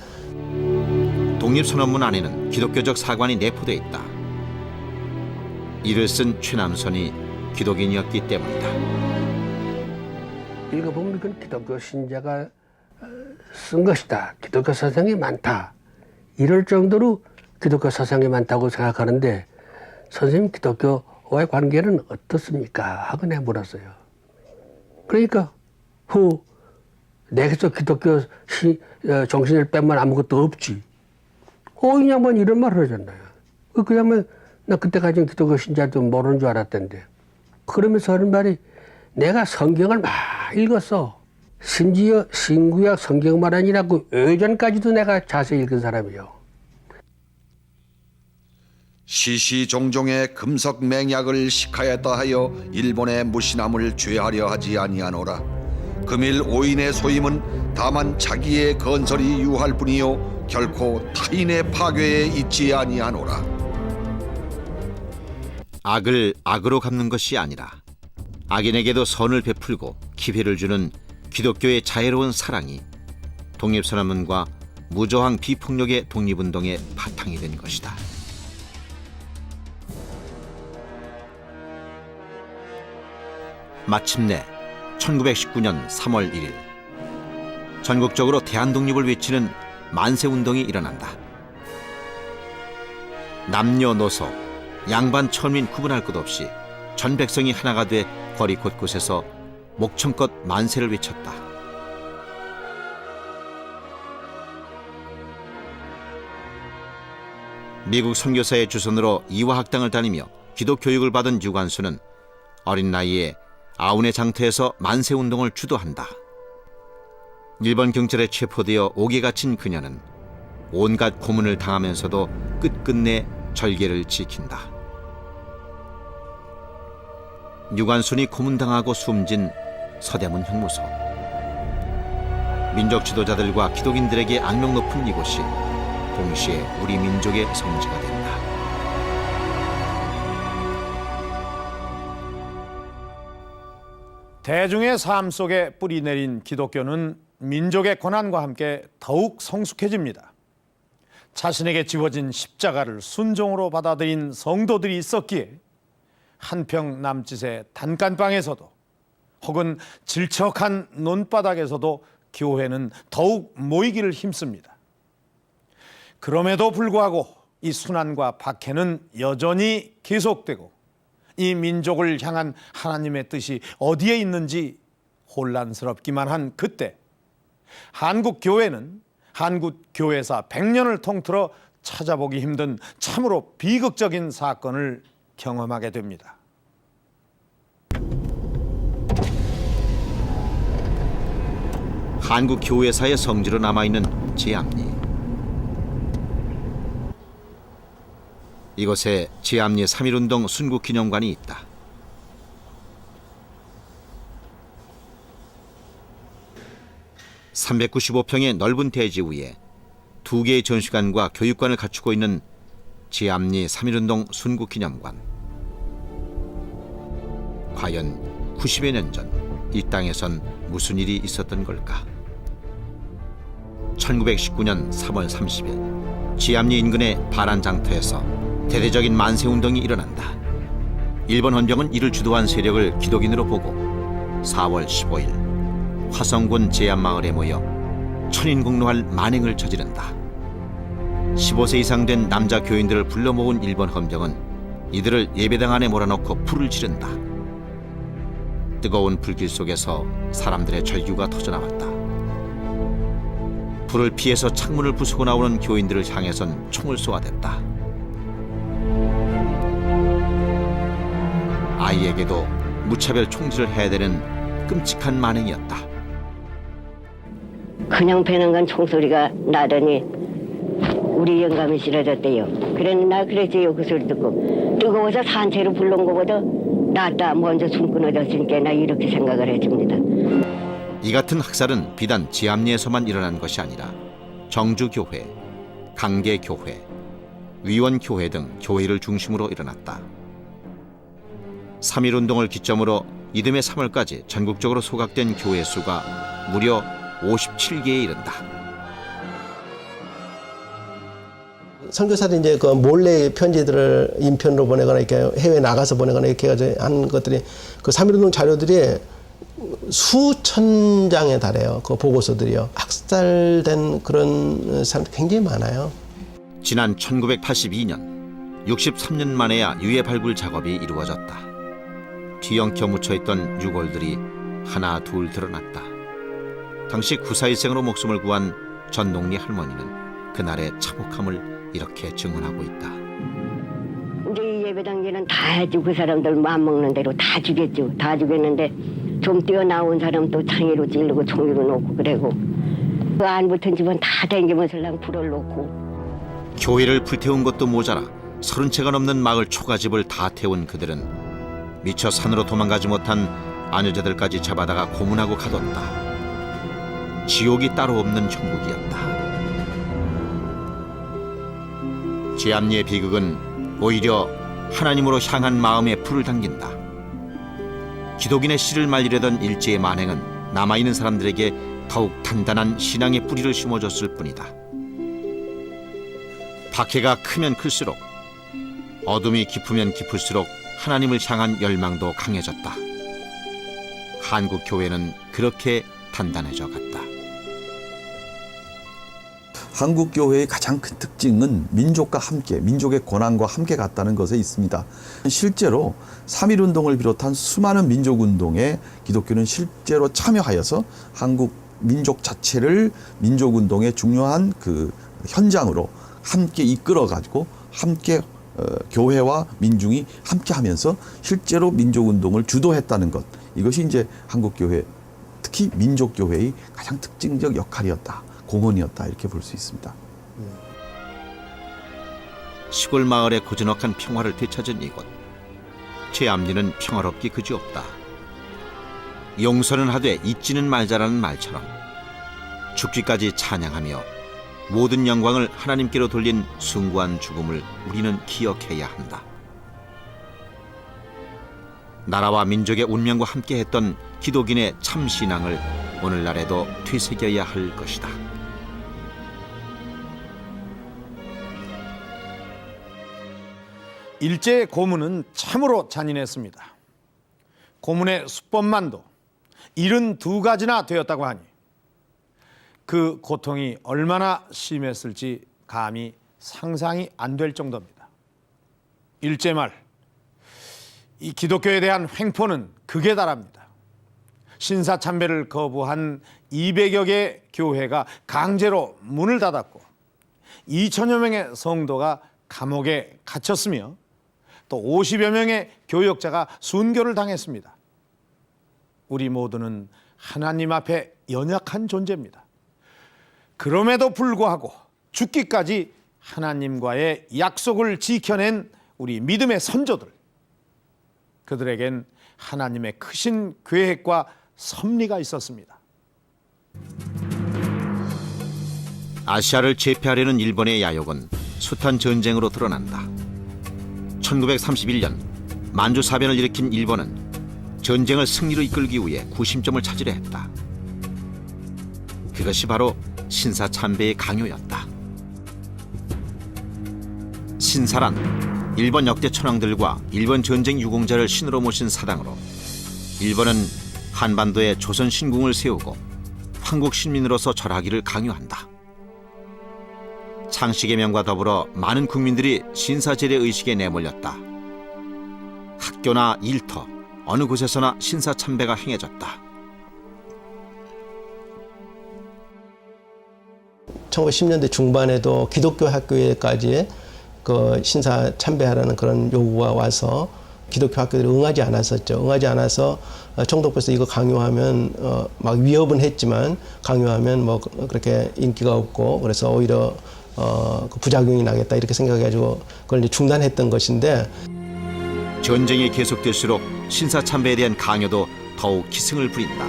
독립선언문 안에는 기독교적 사관이 내포되어 있다. 이를 쓴 최남선이 기독인이었기 때문이다. 읽어보면 그건 기독교 신자가 쓴 것이다. 기독교 사상이 많다. 이럴 정도로 기독교 사상이 많다고 생각하는데 선생님 기독교와의 관계는 어떻습니까? 하고 내가 물었어요. 그러니까 내게서 기독교 정신을 빼면 아무것도 없지. 이 양반 이런 말을 하잖아요. 그 양반 나 그때까지는 기독교 신자도 모르는 줄 알았던데. 그러면서 하는 말이 내가 성경을 막 읽었어. 심지어 신구약 성경만 아니라 그 예전까지도 내가 자세히 읽은 사람이요. 시시종종의 금석 맹약을 식하였다 하여 일본의 무신함을 죄하려 하지 아니하노라. 금일 오인의 소임은 다만 자기의 건설이 유할 뿐이요 결코 타인의 파괴에 있지 아니하노라. 악을 악으로 갚는 것이 아니라 악인에게도 선을 베풀고 기회를 주는 기독교의 자애로운 사랑이 독립선언문과 무저항 비폭력의 독립운동의 바탕이 된 것이다. 마침내 1919년 3월 1일 전국적으로 대한독립을 외치는 만세운동이 일어난다. 남녀노소, 양반 천민 구분할 것 없이 전 백성이 하나가 돼 거리 곳곳에서 목청껏 만세를 외쳤다. 미국 선교사의 주선으로 이화학당을 다니며 기독교육을 받은 유관수는 어린 나이에 아운의 장터에서 만세운동을 주도한다. 일본 경찰에 체포되어 옥에 갇힌 그녀는 온갖 고문을 당하면서도 끝끝내 절개를 지킨다. 유관순이 고문당하고 숨진 서대문 형무소. 민족 지도자들과 기독인들에게 악명 높은 이곳이 동시에 우리 민족의 성지가 된다. 대중의 삶 속에 뿌리 내린 기독교는 민족의 고난과 함께 더욱 성숙해집니다. 자신에게 지워진 십자가를 순종으로 받아들인 성도들이 있었기에 한평 남짓의 단칸방에서도 혹은 질척한 논바닥에서도 교회는 더욱 모이기를 힘씁니다. 그럼에도 불구하고 이 순환과 박해는 여전히 계속되고 이 민족을 향한 하나님의 뜻이 어디에 있는지 혼란스럽기만 한 그때 한국 교회는 한국 교회사 100년을 통틀어 찾아보기 힘든 참으로 비극적인 사건을 경험하게 됩니다. 한국 교회사의 성지로 남아있는 제암리. 이곳에 제암리 3.1운동 순국기념관이 있다. (395평의) 넓은 대지 위에 2개의 전시관과 교육관을 갖추고 있는 제암리 3.1운동 순국기념관. 과연 90여 년 전 이 땅에선 무슨 일이 있었던 걸까? 1919년 3월 30일 제암리 인근의 바란장터에서 대대적인 만세운동이 일어난다. 일본 헌병은 이를 주도한 세력을 기독인으로 보고 4월 15일 화성군 제암마을에 모여 천인공노할 만행을 저지른다. 15세 이상 된 남자 교인들을 불러 모은 일본 헌병은 이들을 예배당 안에 몰아넣고 불을 지른다. 뜨거운 불길 속에서 사람들의 절규가 터져나왔다. 불을 피해서 창문을 부수고 나오는 교인들을 향해선 총을 쏘아댔다. 아이에게도 무차별 총질을 해야 되는 끔찍한 만행이었다. 그냥 패는 건 총소리가 나더니 우리 영감이 쓰러졌대요. 나 그랬지요. 그 소리 듣고 뜨거워서 산채로 불러온 것보다 낫다. 먼저 숨 끊어졌으니까 나 이렇게 생각을 해줍니다. 이 같은 학살은 비단 제암리에서만 일어난 것이 아니라 정주교회, 강계교회, 위원교회 등 교회를 중심으로 일어났다. 3.1운동을 기점으로 이듬해 3월까지 전국적으로 소각된 교회 수가 무려 57개에 이른다. 선교사들이 이제 그 몰래 편지들을 인편으로 보내거나 이렇게 해외 나가서 보내거나 이렇게 해가지고 한 것들이 그 3.1운동 자료들이 수천 장에 달해요. 그 보고서들이요. 학살된 그런 사람들이 굉장히 많아요. 지난 1982년 63년 만에야 유해 발굴 작업이 이루어졌다. 뒤엉켜 묻혀있던 유골들이 하나 둘 드러났다. 당시 구사일생으로 목숨을 구한 전동리 할머니는 그날의 참혹함을 이렇게 증언하고 있다. 이제 이 예배당제는 다 해주고 그 사람들 마음먹는 대로 다 주겠죠. 다 주겠는데 좀 뛰어나온 사람 또 창의로 찌르고 총이로 놓고 그래고 그 안 붙은 집은 다 댕기면서 랑 불을 놓고. 교회를 불태운 것도 모자라 30채가 넘는 마을 초가집을 다 태운 그들은 미처 산으로 도망가지 못한 아녀자들까지 잡아다가 고문하고 가뒀다. 지옥이 따로 없는 형국이었다. 제암리의 비극은 오히려 하나님으로 향한 마음에 불을 당긴다. 기독인의 씨를 말리려던 일제의 만행은 남아있는 사람들에게 더욱 단단한 신앙의 뿌리를 심어줬을 뿐이다. 박해가 크면 클수록, 어둠이 깊으면 깊을수록 하나님을 향한 열망도 강해졌다. 한국 교회는 그렇게 단단해져 갔다. 한국 교회의 가장 큰 특징은 민족과 함께, 민족의 권한과 함께 갔다는 것에 있습니다. 실제로 3.1운동을 비롯한 수많은 민족운동에 기독교는 실제로 참여하여서 한국 민족 자체를 민족운동의 중요한 그 현장으로 함께 이끌어가지고 함께 교회와 민중이 함께하면서 실제로 민족운동을 주도했다는 것, 이것이 이제 한국교회, 특히 민족교회의 가장 특징적 역할이었다, 공헌이었다, 이렇게 볼 수 있습니다. 시골 마을의 고즈넉한 평화를 되찾은 이곳. 제암리는 평화롭기 그지없다. 용서는 하되 잊지는 말자라는 말처럼 죽기까지 찬양하며 모든 영광을 하나님께로 돌린 숭고한 죽음을 우리는 기억해야 한다. 나라와 민족의 운명과 함께했던 기독인의 참 신앙을 오늘날에도 되새겨야 할 것이다. 일제의 고문은 참으로 잔인했습니다. 고문의 수법만도 72가지나 되었다고 하니 그 고통이 얼마나 심했을지 감히 상상이 안 될 정도입니다. 일제 말 이 기독교에 대한 횡포는 극에 달합니다. 신사참배를 거부한 200여 개 교회가 강제로 문을 닫았고 2천여 명의 성도가 감옥에 갇혔으며 또 50여 명의 교역자가 순교를 당했습니다. 우리 모두는 하나님 앞에 연약한 존재입니다. 그럼에도 불구하고 죽기까지 하나님과의 약속을 지켜낸 우리 믿음의 선조들, 그들에겐 하나님의 크신 계획과 섭리가 있었습니다. 아시아를 제패하려는 일본의 야욕은 숱한 전쟁으로 드러난다. 1931년 만주사변을 일으킨 일본은 전쟁을 승리로 이끌기 위해 구심점을 찾으려 했다. 그것이 바로 신사참배의 강요였다. 신사란 일본 역대 천황들과 일본 전쟁 유공자를 신으로 모신 사당으로 일본은 한반도에 조선 신궁을 세우고 한국 신민으로서 절하기를 강요한다. 창씨개명과 더불어 많은 국민들이 신사제례 의식에 내몰렸다. 학교나 일터, 어느 곳에서나 신사참배가 행해졌다. 1910년대 중반에도 기독교 학교에까지 그 신사 참배하라는 그런 요구가 와서 기독교 학교들이 응하지 않았었죠. 응하지 않아서 총독부에서 이거 강요하면 막 위협은 했지만 강요하면 뭐 그렇게 인기가 없고 그래서 오히려 그 부작용이 나겠다 이렇게 생각해가지고 그걸 이제 중단했던 것인데, 전쟁이 계속될수록 신사참배에 대한 강요도 더욱 기승을 부린다.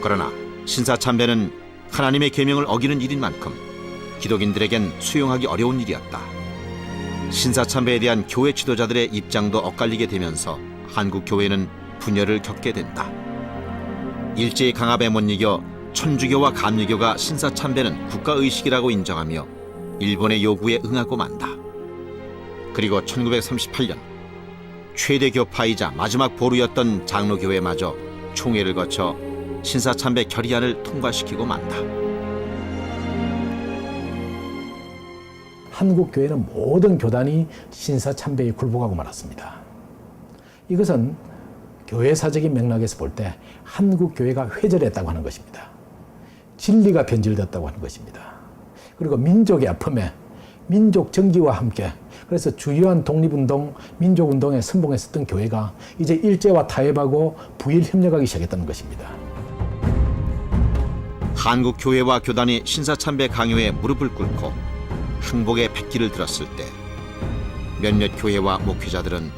그러나 신사참배는 하나님의 계명을 어기는 일인 만큼 기독인들에겐 수용하기 어려운 일이었다. 신사참배에 대한 교회 지도자들의 입장도 엇갈리게 되면서 한국 교회는 분열을 겪게 된다. 일제의 강압에 못 이겨 천주교와 감리교가 신사참배는 국가의식이라고 인정하며 일본의 요구에 응하고 만다. 그리고 1938년 최대 교파이자 마지막 보루였던 장로교회마저 총회를 거쳐 신사참배 결의안을 통과시키고 만다. 한국 교회는 모든 교단이 신사참배에 굴복하고 말았습니다. 이것은 교회사적인 맥락에서 볼 때 한국 교회가 회절했다고 하는 것입니다. 진리가 변질됐다고 하는 것입니다. 그리고 민족의 아픔에 민족 정기와 함께 그래서 주요한 독립운동, 민족운동에 선봉했었던 교회가 이제 일제와 타협하고 부일 협력하기 시작했다는 것입니다. 한국 교회와 교단이 신사참배 강요에 무릎을 꿇고 항복의 백기를 들었을 때 몇몇 교회와 목회자들은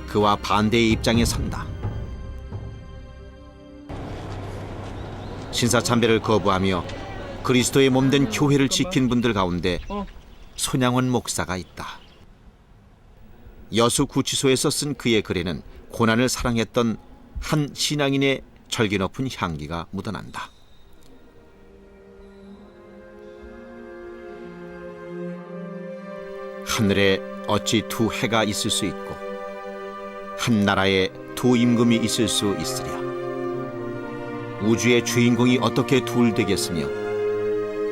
그와 반대의 입장에 선다. 신사참배를 거부하며 그리스도의 몸된 교회를 지킨 분들 가운데 손양원 목사가 있다. 여수구치소에서 쓴 그의 글에는 고난을 사랑했던 한 신앙인의 절개 높은 향기가 묻어난다. 하늘에 어찌 두 해가 있을 수 있고 한 나라에 두 임금이 있을 수 있으랴. 우주의 주인공이 어떻게 둘 되겠으며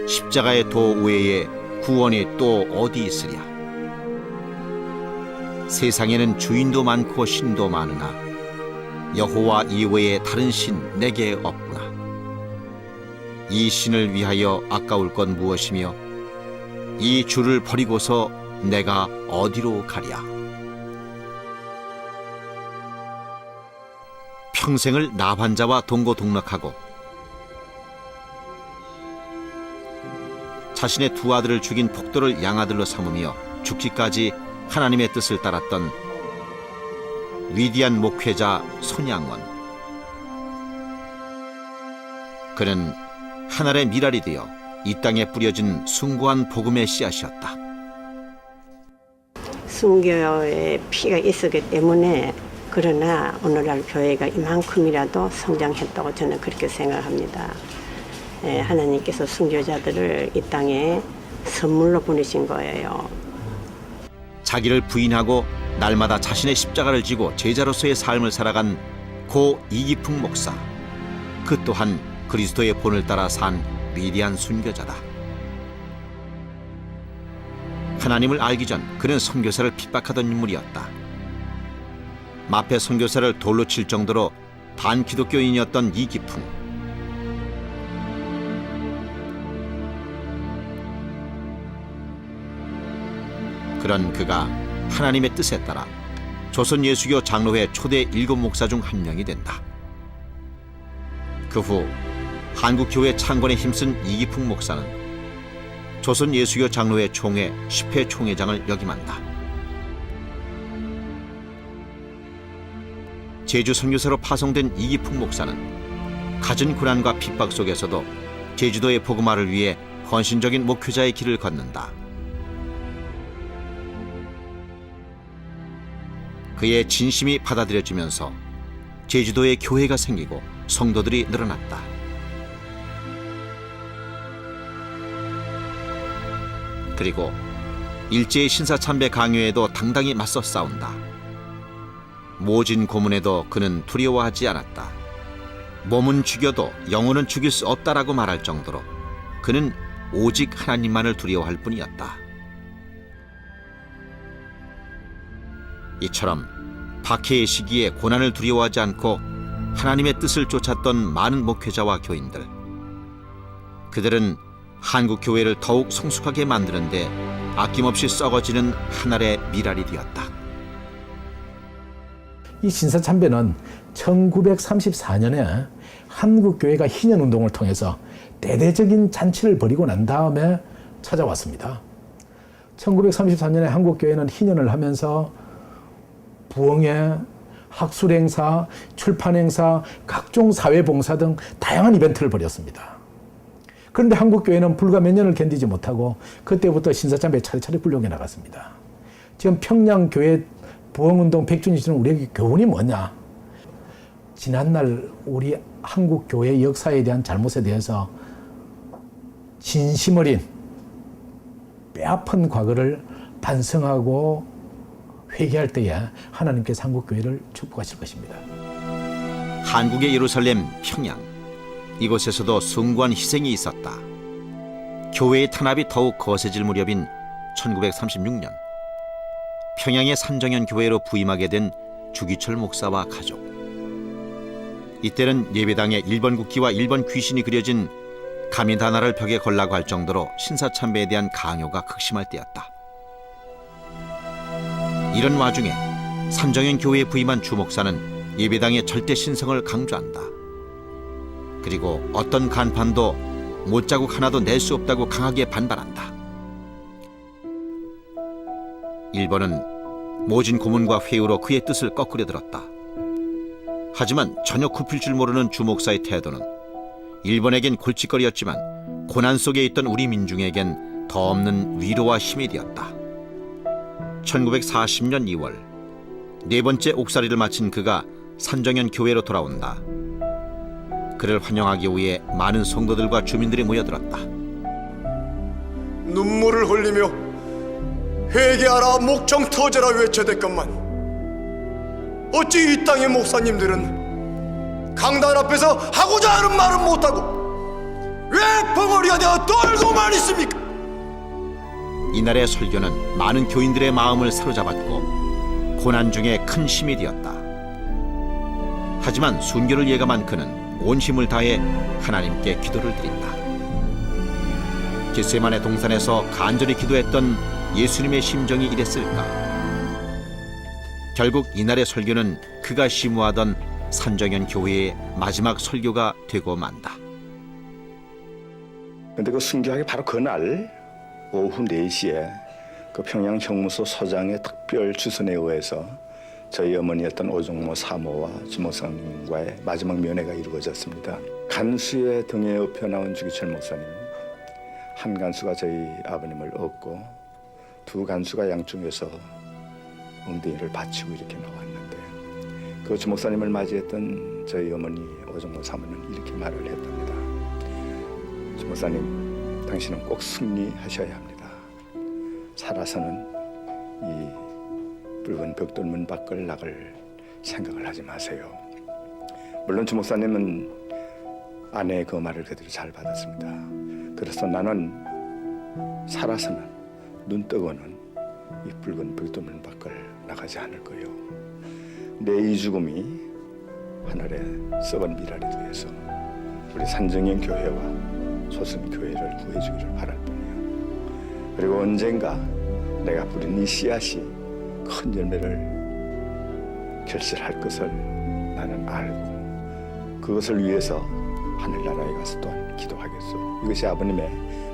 십자가의 도 외에 구원이 또 어디 있으랴. 세상에는 주인도 많고 신도 많으나 여호와 이외에 다른 신 내게 없구나. 이 신을 위하여 아까울 건 무엇이며 이 주를 버리고서 내가 어디로 가랴. 평생을 나환자와 동고동락하고 자신의 두 아들을 죽인 폭도를 양아들로 삼으며 죽기까지 하나님의 뜻을 따랐던 위대한 목회자 손양원. 그는 하늘의 미랄이 되어 이 땅에 뿌려진 숭고한 복음의 씨앗이었다. 순교의 피가 있었기 때문에 그러나 오늘날 교회가 이만큼이라도 성장했다고 저는 그렇게 생각합니다. 하나님께서 순교자들을 이 땅에 선물로 보내신 거예요. 자기를 부인하고 날마다 자신의 십자가를 지고 제자로서의 삶을 살아간 고 이기풍 목사. 그 또한 그리스도의 본을 따라 산 위대한 순교자다. 하나님을 알기 전 그는 선교사를 핍박하던 인물이었다. 마페 선교사를 돌로 칠 정도로 반기독교인이었던 이기풍. 그런 그가 하나님의 뜻에 따라 조선예수교 장로회 초대 7목사 중 한 명이 된다. 그 후 한국교회 창건에 힘쓴 이기풍 목사는 조선예수교 장로회 총회 10회 총회장을 역임한다. 제주 선교사로 파송된 이기풍 목사는 갖은 고난과 핍박 속에서도 제주도의 복음화를 위해 헌신적인 목회자의 길을 걷는다. 그의 진심이 받아들여지면서 제주도에 교회가 생기고 성도들이 늘어났다. 그리고 일제의 신사참배 강요에도 당당히 맞서 싸운다. 모진 고문에도 그는 두려워하지 않았다. 몸은 죽여도 영혼은 죽일 수 없다라고 말할 정도로 그는 오직 하나님만을 두려워할 뿐이었다. 이처럼 박해의 시기에 고난을 두려워하지 않고 하나님의 뜻을 쫓았던 많은 목회자와 교인들. 그들은 한국 교회를 더욱 성숙하게 만드는데 아낌없이 썩어지는 하늘의 미랄이 되었다. 이 신사참배는 1934년에 한국교회가 희년운동을 통해서 대대적인 잔치를 벌이고 난 다음에 찾아왔습니다. 1934년에 한국교회는 희년을 하면서 부흥회, 학술행사, 출판행사, 각종 사회봉사 등 다양한 이벤트를 벌였습니다. 그런데 한국교회는 불과 몇 년을 견디지 못하고 그때부터 신사참배에 차례차례 불용해 나갔습니다. 지금 평양교회 부흥운동 100주년 지는 우리에게 교훈이 뭐냐? 지난날 우리 한국교회 역사에 대한 잘못에 대해서 진심 어린 뼈아픈 과거를 반성하고 회개할 때에 하나님께서 한국교회를 축복하실 것입니다. 한국의 예루살렘, 평양, 이곳에서도 숭고한 희생이 있었다. 교회의 탄압이 더욱 거세질 무렵인 1936년 평양의 산정현 교회로 부임하게 된 주기철 목사와 가족. 이때는 예배당에 일본 국기와 일본 귀신이 그려진 가미다나를 벽에 걸라고 할 정도로 신사참배에 대한 강요가 극심할 때였다. 이런 와중에 산정현 교회에 부임한 주목사는 예배당의 절대 신성을 강조한다. 그리고 어떤 간판도 못자국 하나도 낼 수 없다고 강하게 반발한다. 일본은 모진 고문과 회유로 그의 뜻을 거꾸려 들었다. 하지만 전혀 굽힐 줄 모르는 주목사의 태도는 일본에겐 골칫거리였지만 고난 속에 있던 우리 민중에겐 더 없는 위로와 힘이 되었다. 1940년 2월 네 번째 옥살이를 마친 그가 산정현 교회로 돌아온다. 그를 환영하기 위해 많은 성도들과 주민들이 모여들었다. 눈물을 흘리며 회개하라 목청 터져라 외쳐댔건만 어찌 이 땅의 목사님들은 강단 앞에서 하고자 하는 말은 못하고 왜 벙어리가 되어 떨고만 있습니까? 이날의 설교는 많은 교인들의 마음을 사로잡았고 고난 중에 큰 힘이 되었다. 하지만 순교를 예감한 그는 온 힘을 다해 하나님께 기도를 드린다. 겟세마네 동산에서 간절히 기도했던 예수님의 심정이 이랬을까? 결국 이날의 설교는 그가 심우하던 산정현 교회의 마지막 설교가 되고 만다. 근데 그 순교하기 바로 그날 오후 4시에 그 평양 형무소 서장의 특별 주선에 의해서 저희 어머니였던 오종모 사모와 주목사님과의 마지막 면회가 이루어졌습니다. 간수의 등에 업혀 나온 주기철 목사님, 한 간수가 저희 아버님을 업고 두 간수가 양쪽에서 엉덩이를 받치고 이렇게 나왔는데 그 주목사님을 맞이했던 저희 어머니 오종모 사모는 이렇게 말을 했답니다. 주목사님, 당신은 꼭 승리하셔야 합니다. 살아서는 이 붉은 벽돌문 밖을 나갈 생각을 하지 마세요. 물론 주목사님은 아내의 그 말을 그대로 잘 받았습니다. 그래서 나는 살아서는 눈 뜨고는 이 붉은 벽돌문 밖을 나가지 않을 거예요. 내 이 죽음이 하늘에 썩은 미랄이 되어서 우리 산정현 교회와 소선 교회를 구해주기를 바랄 뿐이에요. 그리고 언젠가 내가 뿌린 이 씨앗이 큰 열매를 결실할 것을 나는 알고 그것을 위해서 하늘나라에 가서 또한 기도하겠소. 이것이 아버님의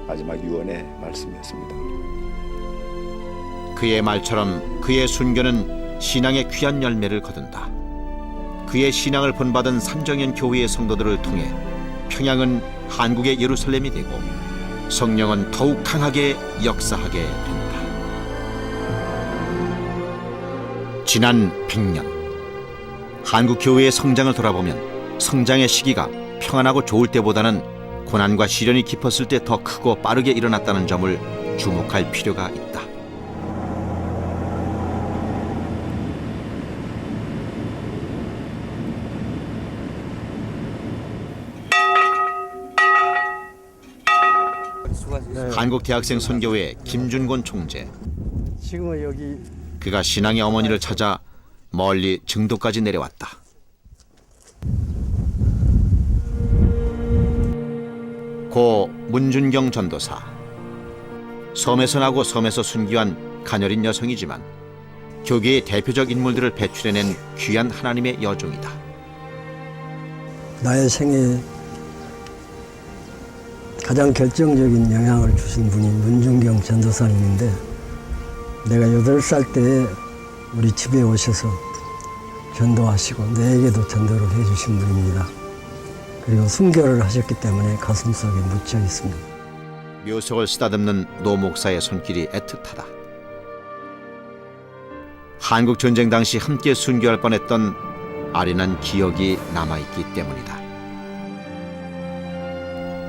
마지막 유언의 말씀이었습니다. 그의 말처럼 그의 순교는 신앙의 귀한 열매를 거둔다. 그의 신앙을 본받은 산정현 교회의 성도들을 통해 평양은 한국의 예루살렘이 되고 성령은 더욱 강하게 역사하게 된다. 지난 100년 한국 교회의 성장을 돌아보면 성장의 시기가 평안하고 좋을 때보다는 고난과 시련이 깊었을 때 더 크고 빠르게 일어났다는 점을 주목할 필요가 있다. 한국 대학생 선교회 김준곤 총재. 지금은 여기 그가 신앙의 어머니를 찾아 멀리 증도까지 내려왔다. 고 문준경 전도사. 섬에서 나고 섬에서 순교한 가녀린 여성이지만 교계의 대표적 인물들을 배출해낸 귀한 하나님의 여종이다. 나의 생애에 가장 결정적인 영향을 주신 분이 문준경 전도사님인데 내가 8살 때 우리 집에 오셔서 전도하시고 내게도 전도를 해주신 분입니다. 그리고 순교를 하셨기 때문에 가슴속에 묻혀 있습니다. 묘석을 쓰다듬는 노 목사의 손길이 애틋하다. 한국 전쟁 당시 함께 순교할 뻔했던 아련한 기억이 남아있기 때문이다.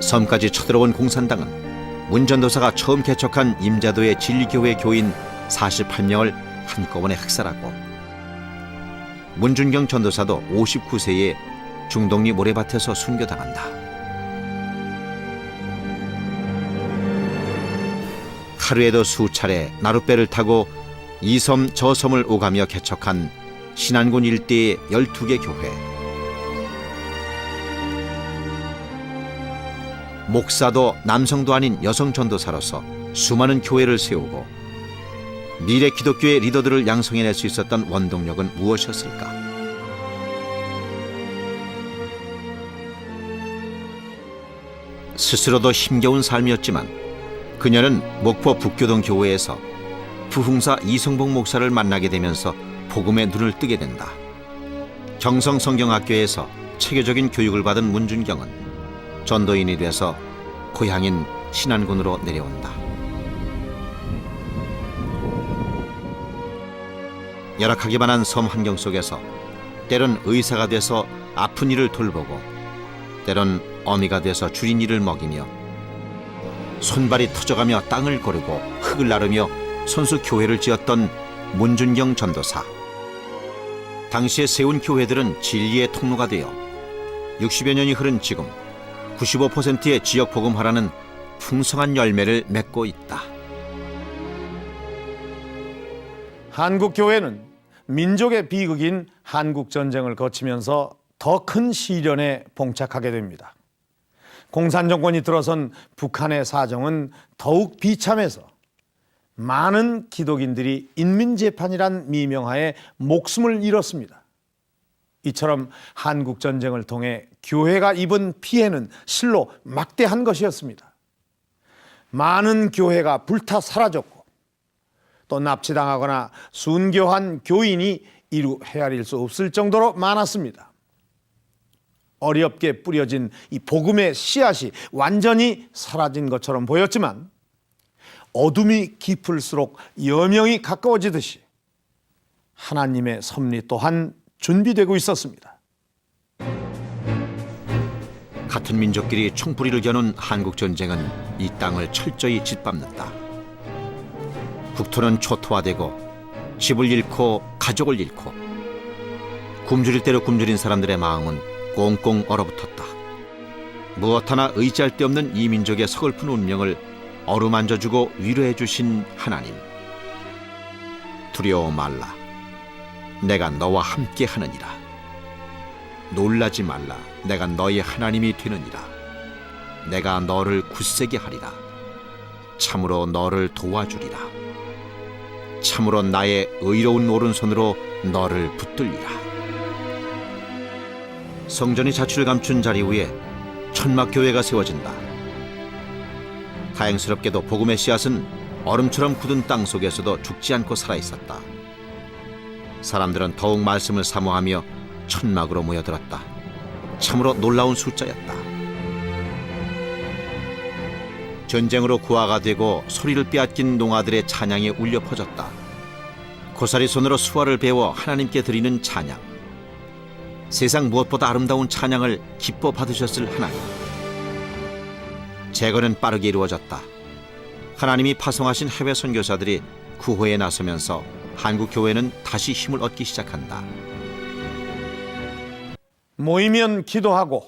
섬까지 쳐들어온 공산당은 문 전도사가 처음 개척한 임자도의 진리교회 교인 48명을 한꺼번에 학살하고 문준경 전도사도 59세에 중동리 모래밭에서 순교당한다. 하루에도 수차례 나룻배를 타고 이 섬 저 섬을 오가며 개척한 신안군 일대의 12개 교회. 목사도 남성도 아닌 여성 전도사로서 수많은 교회를 세우고 미래 기독교의 리더들을 양성해낼 수 있었던 원동력은 무엇이었을까? 스스로도 힘겨운 삶이었지만 그녀는 목포 북교동 교회에서 부흥사 이성복 목사를 만나게 되면서 복음에 눈을 뜨게 된다. 경성성경학교에서 체계적인 교육을 받은 문준경은 전도인이 돼서 고향인 신안군으로 내려온다. 열악하기만 한 섬 환경 속에서 때론 의사가 돼서 아픈 이를 돌보고 때론 어미가 돼서 줄인 이를 먹이며 손발이 터져가며 땅을 고르고 흙을 나르며 손수 교회를 지었던 문준경 전도사. 당시에 세운 교회들은 진리의 통로가 되어 60여 년이 흐른 지금 95%의 지역 복음화라는 풍성한 열매를 맺고 있다. 한국 교회는 민족의 비극인 한국 전쟁을 거치면서 더 큰 시련에 봉착하게 됩니다. 공산 정권이 들어선 북한의 사정은 더욱 비참해서 많은 기독인들이 인민재판이란 미명하에 목숨을 잃었습니다. 이처럼 한국 전쟁을 통해 교회가 입은 피해는 실로 막대한 것이었습니다. 많은 교회가 불타 사라졌고 또 납치당하거나 순교한 교인이 이루 헤아릴 수 없을 정도로 많았습니다. 어렵게 뿌려진 이 복음의 씨앗이 완전히 사라진 것처럼 보였지만 어둠이 깊을수록 여명이 가까워지듯이 하나님의 섭리 또한 준비되고 있었습니다. 같은 민족끼리 총뿌리를 겨눈 한국 전쟁은 이 땅을 철저히 짓밟는다. 국토는 초토화되고 집을 잃고 가족을 잃고 굶주릴 대로 굶주린 사람들의 마음은 꽁꽁 얼어붙었다. 무엇 하나 의지할 데 없는 이 민족의 서글픈 운명을 어루만져주고 위로해 주신 하나님. 두려워 말라. 내가 너와 함께 하느니라. 놀라지 말라. 내가 너의 하나님이 되느니라. 내가 너를 굳세게 하리라. 참으로 너를 도와주리라. 참으로 나의 의로운 오른손으로 너를 붙들리라. 성전이 자취를 감춘 자리 위에 천막교회가 세워진다. 다행스럽게도 복음의 씨앗은 얼음처럼 굳은 땅 속에서도 죽지 않고 살아있었다. 사람들은 더욱 말씀을 사모하며 천막으로 모여들었다. 참으로 놀라운 숫자였다. 전쟁으로 고아가 되고 소리를 빼앗긴 농아들의 찬양이 울려 퍼졌다. 고사리 손으로 수화를 베어 하나님께 드리는 찬양. 세상 무엇보다 아름다운 찬양을 기뻐 받으셨을 하나님. 재건은 빠르게 이루어졌다. 하나님이 파송하신 해외 선교사들이 구호에 나서면서 한국 교회는 다시 힘을 얻기 시작한다. 모이면 기도하고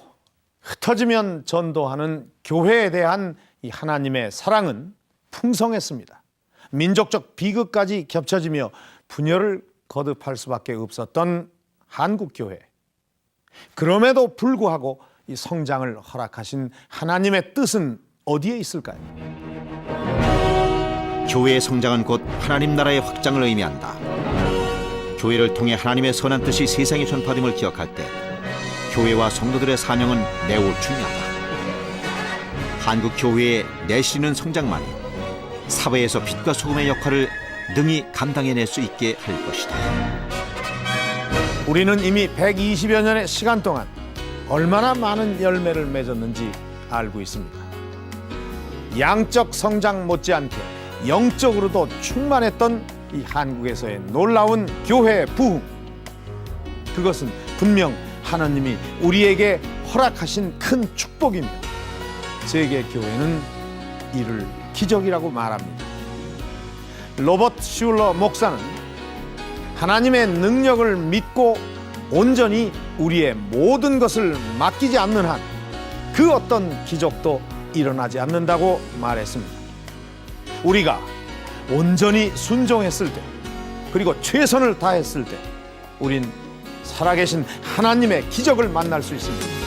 흩어지면 전도하는 교회에 대한 이 하나님의 사랑은 풍성했습니다. 민족적 비극까지 겹쳐지며 분열을 거듭할 수밖에 없었던 한국 교회. 그럼에도 불구하고 이 성장을 허락하신 하나님의 뜻은 어디에 있을까요? 교회의 성장은 곧 하나님 나라의 확장을 의미한다. 교회를 통해 하나님의 선한 뜻이 세상에 전파됨을 기억할 때 교회와 성도들의 사명은 매우 중요하다. 한국 교회의 내쉬는 성장만이 사회에서 빛과 소금의 역할을 능히 감당해낼 수 있게 할 것이다. 우리는 이미 120여 년의 시간 동안 얼마나 많은 열매를 맺었는지 알고 있습니다. 양적 성장 못지않게 영적으로도 충만했던 이 한국에서의 놀라운 교회의 부흥. 그것은 분명 하나님이 우리에게 허락하신 큰 축복이며 세계 교회는 이를 기적이라고 말합니다. 로버트 슐러 목사는 하나님의 능력을 믿고 온전히 우리의 모든 것을 맡기지 않는 한 그 어떤 기적도 일어나지 않는다고 말했습니다. 우리가 온전히 순종했을 때 그리고 최선을 다했을 때 우린 살아계신 하나님의 기적을 만날 수 있습니다.